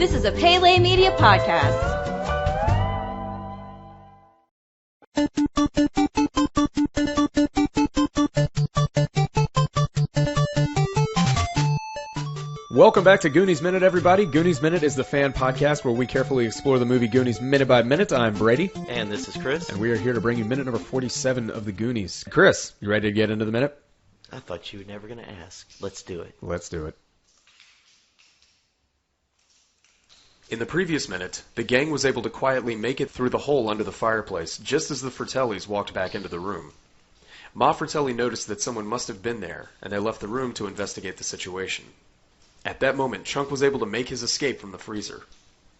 This is a Pele Media podcast. Welcome back to Goonies Minute, everybody. Goonies Minute is the fan podcast where we carefully explore the movie Goonies minute by minute. I'm Brady. And this is Chris. And we are here to bring you minute number 47 of the Goonies. Chris, you ready to get into the minute? I thought you were never going to ask. Let's do it. Let's do it. In the previous minute, the gang was able to quietly make it through the hole under the fireplace just as the Fratellis walked back into the room. Ma Fratelli noticed that someone must have been there, and they left the room to investigate the situation. At that moment, Chunk was able to make his escape from the freezer.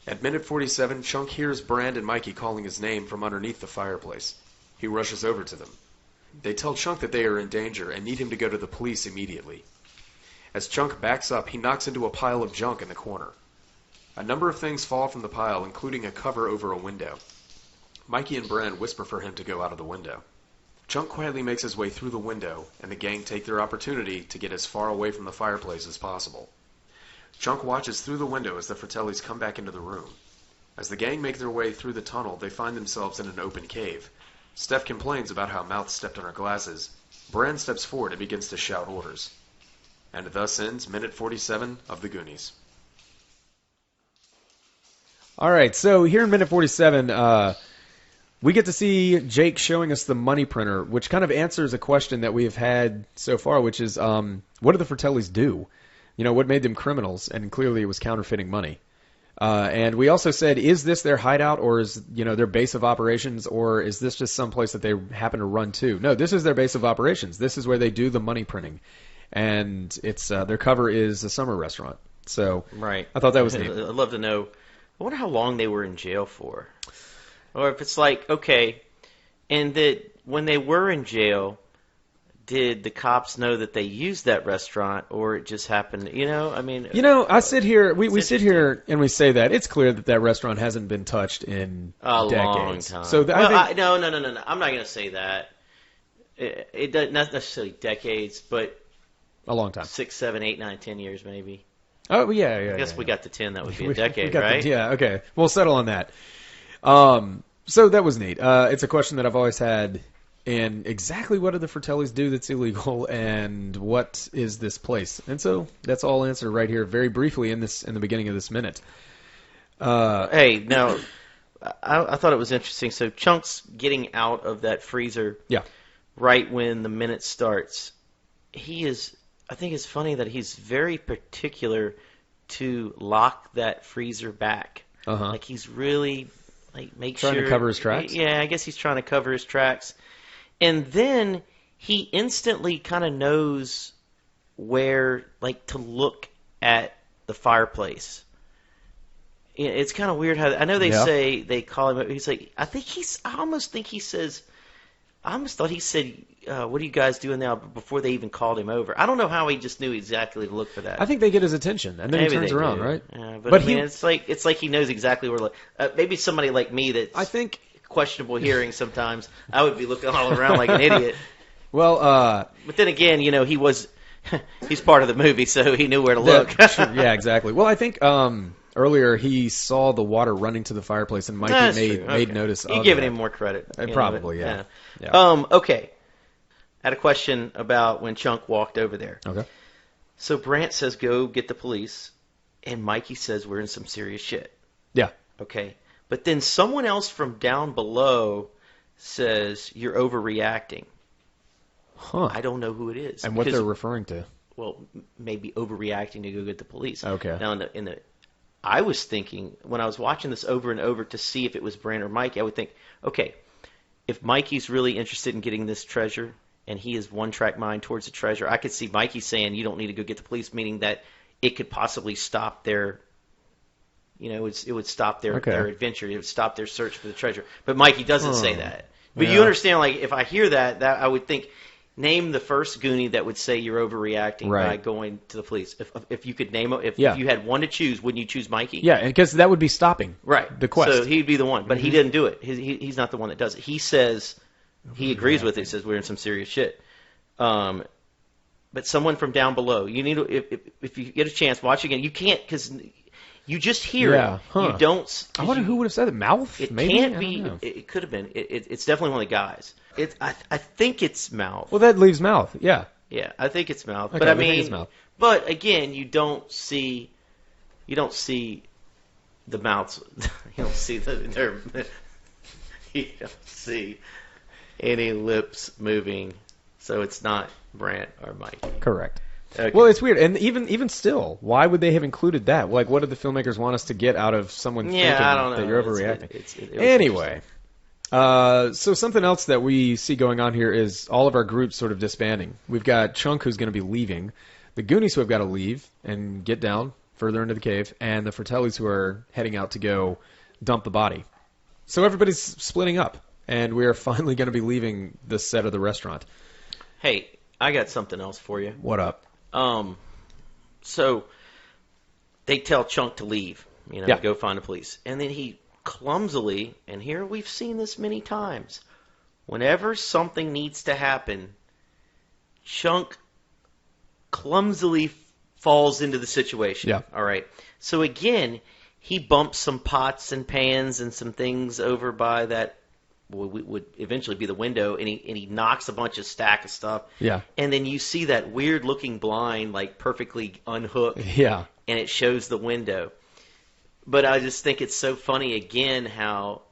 At minute 47, Chunk hears Brand and Mikey calling his name from underneath the fireplace. He rushes over to them. They tell Chunk that they are in danger and need him to go to the police immediately. As Chunk backs up, he knocks into a pile of junk in the corner. A number of things fall from the pile, including a cover over a window. Mikey and Brand whisper for him to go out of the window. Chunk quietly makes his way through the window, and the gang take their opportunity to get as far away from the fireplace as possible. Chunk watches through the window as the Fratellis come back into the room. As the gang make their way through the tunnel, they find themselves in an open cave. Steph complains about how Mouth stepped on her glasses. Brand steps forward and begins to shout orders. And thus ends minute 47 of the Goonies. All right, so here in minute 47, we get to see Jake showing us the money printer, which kind of answers a question that we have had so far, which is, what do the Fratellis do? You know, what made them criminals? And clearly it was counterfeiting money. And we also said, is this their hideout, or is, their base of operations, or is this just some place that they happen to run to? No, this is their base of operations. This is where they do the money printing. And it's their cover is a summer restaurant. So right. I thought that was neat. I'd love to know, I wonder how long they were in jail for. Or if it's like, okay, and that when they were in jail, did the cops know that they used that restaurant, or it just happened? I sit here. We sit here and we say that it's clear that restaurant hasn't been touched in a decades. long time. So no. I'm not going to say that. It does not necessarily decades, but a long time. 6, 7, 8, 9, 10 years maybe. Oh yeah. I guess we got to 10. That would be a decade, right? Yeah. Okay. We'll settle on that. So that was neat. It's a question that I've always had. And exactly what do the Fratellis do that's illegal, and what is this place? And so that's all answered right here, very briefly in the beginning of this minute. Hey, now I thought it was interesting. So Chunk's getting out of that freezer. Yeah. Right when the minute starts. I think it's funny that he's very particular to lock that freezer back. Uh-huh. Like he's really trying to cover his tracks. Yeah, I guess he's trying to cover his tracks. And then he instantly kind of knows where, to look at the fireplace. It's kind of weird how I know they say they call him. He's like, I almost thought he said, "What are you guys doing now?" Before they even called him over. I don't know how he just knew exactly to look for that. I think they get his attention, and then maybe he turns around, right? Yeah, but it's like he knows exactly where to look. Maybe somebody like me I think. Questionable hearing sometimes, I would be looking all around like an idiot. Well, but then again, he's part of the movie, so he knew where to look. Sure, yeah, exactly. Well, I think earlier he saw the water running to the fireplace, and Mikey made notice of it. You're giving him more credit. Probably, yeah. Okay. I had a question about when Chunk walked over there. Okay. So Brant says, go get the police, and Mikey says, we're in some serious shit. Yeah. Okay. But then someone else from down below says, you're overreacting. Huh. I don't know who it is. And what they're referring to. Well, maybe overreacting to go get the police. Okay. Now, I was thinking, when I was watching this over and over to see if it was Brand or Mikey, I would think, okay, if Mikey's really interested in getting this treasure, and he is one-track mind towards the treasure, I could see Mikey saying, you don't need to go get the police, meaning that it could possibly stop their... it would stop their adventure. It would stop their search for the treasure. But Mikey doesn't say that. But you understand, if I hear that I would think, name the first Goonie that would say you're overreacting by going to the police. If you could name it, if you had one to choose, wouldn't you choose Mikey? Yeah, because that would be stopping the quest. So he'd be the one. But he didn't do it. He's not the one that does it. He says, he agrees with it. He says, we're in some serious shit. But someone from down below, you need if you get a chance, watch again. You can't, because You just hear Yeah, it. huh. You don't. I wonder who would have said it. Mouth? It Maybe? can't I be. don't know. It could have been. It's definitely one of the guys. I think it's Mouth. Well, that leaves Mouth. Yeah. Yeah, I think it's Mouth. Okay, but I we think it's mean, Mouth. but again, you don't see the mouths. You don't see you don't see any lips moving. So it's not Brant or Mike. Correct. Okay. Well, it's weird, and even still, why would they have included that? Like, what did the filmmakers want us to get out of someone thinking I don't know. that you're overreacting? It was Anyway, so something else that we see going on here is all of our groups sort of disbanding. We've got Chunk, who's going to be leaving, the Goonies, who have got to leave and get down further into the cave, and the Fratellis, who are heading out to go dump the body. So everybody's splitting up, and we are finally going to be leaving the set of the restaurant. Hey, I got something else for you. What up? So they tell Chunk to leave, Yeah. go find the police. And then he clumsily, and here we've seen this many times, whenever something needs to happen, Chunk clumsily falls into the situation. Yeah. All right. So again, he bumps some pots and pans and some things over by that would eventually be the window, and he knocks a bunch of stack of stuff. Yeah. And then you see that weird looking blind like perfectly unhooked, Yeah. and it shows the window. But I just think it's so funny again how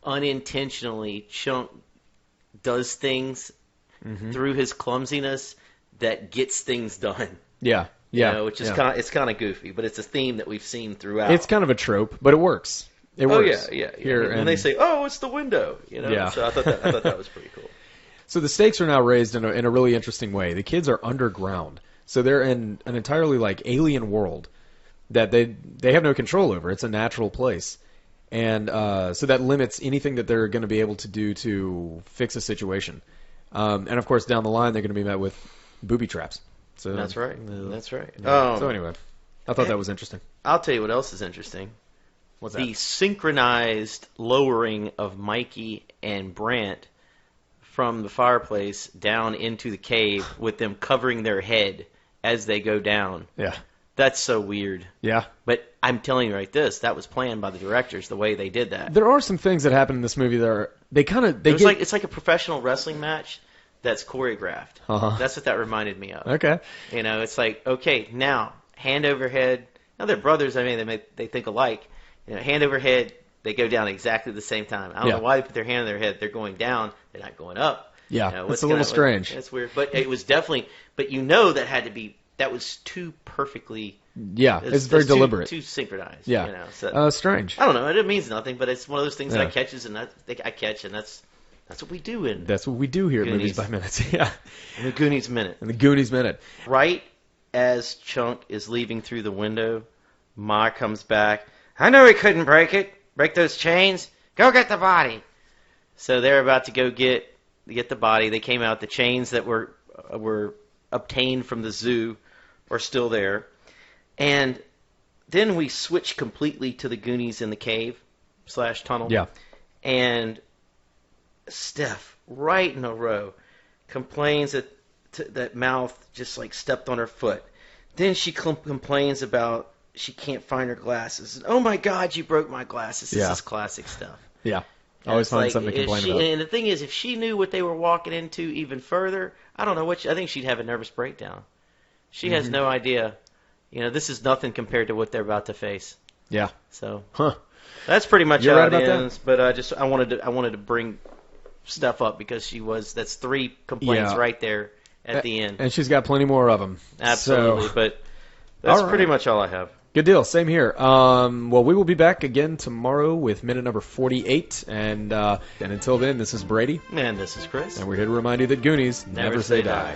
unintentionally Chunk does things through his clumsiness that gets things done. Yeah. Yeah. Which is kind of goofy, but it's a theme that we've seen throughout. It's kind of a trope, but it works. It works. Yeah. Here, and they say, "Oh, it's the window," Yeah. So I thought that was pretty cool. So the stakes are now raised in a really interesting way. The kids are underground, so they're in an entirely like alien world that they have no control over. It's a natural place, and so that limits anything that they're going to be able to do to fix a situation. And of course, down the line, they're going to be met with booby traps. So That's right. That's right. Yeah. So anyway, I thought that was interesting. I'll tell you what else is interesting. What's The that? synchronized lowering of Mikey and Brant from the fireplace down into the cave with them covering their head as they go down. Yeah. That's so weird. Yeah. But I'm telling you that was planned by the directors, the way they did that. There are some things that happen in this movie that are It's like a professional wrestling match that's choreographed. Uh-huh. That's what that reminded me of. Okay. It's like, okay, now hand over head. Now they're brothers. I mean, they think alike. Hand over head, they go down exactly the same time. I don't know why they put their hand on their head. They're going down. They're not going up. Yeah, it's a little strange. It's weird, but it was definitely. But that was too perfectly. Yeah, it's very deliberate. Too synchronized. Yeah. So, strange. I don't know. It means nothing, but it's one of those things that Yeah. I catch, and that's what we do in That's what we do here at Goonies. Movies by Minutes. Yeah. the Goonies Minute. And the Goonies Minute. Right as Chunk is leaving through the window, Ma comes back. I know he couldn't break those chains. Go get the body. So they're about to go get the body. They came out. The chains that were obtained from the zoo are still there. And then we switch completely to the Goonies in the cave / tunnel. Yeah. And Steph, right in a row, complains that Mouth just like stepped on her foot. Then she complains about she can't find her glasses. Oh my God, you broke my glasses. This is classic stuff. Yeah. Always find something to complain about. And the thing is, if she knew what they were walking into even further, I don't know I think she'd have a nervous breakdown. She has no idea. This is nothing compared to what they're about to face. Yeah. So Huh. that's pretty much You're how right it about ends. But I wanted to bring Steph up because that's 3 complaints right there at the end. And she's got plenty more of them. Absolutely. But that's pretty much all I have. Good deal. Same here. Well, we will be back again tomorrow with minute number 48. And until then, this is Brady. And this is Chris. And we're here to remind you that Goonies never say die.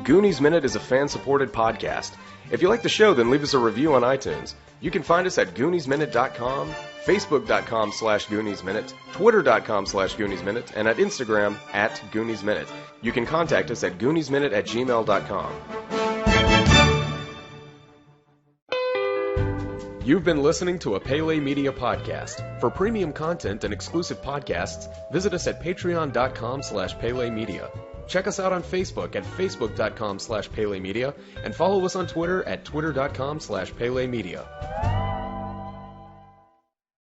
Goonies Minute is a fan-supported podcast. If you like the show, then leave us a review on iTunes. You can find us at GooniesMinute.com, Facebook.com/GooniesMinute, Twitter.com/GooniesMinute, and at Instagram at GooniesMinute. You can contact us at GooniesMinute@gmail.com. You've been listening to a Pele Media podcast. For premium content and exclusive podcasts, visit us at Patreon.com/Pele Media. Check us out on Facebook at facebook.com/PeleMedia and follow us on Twitter at twitter.com/PeleMedia.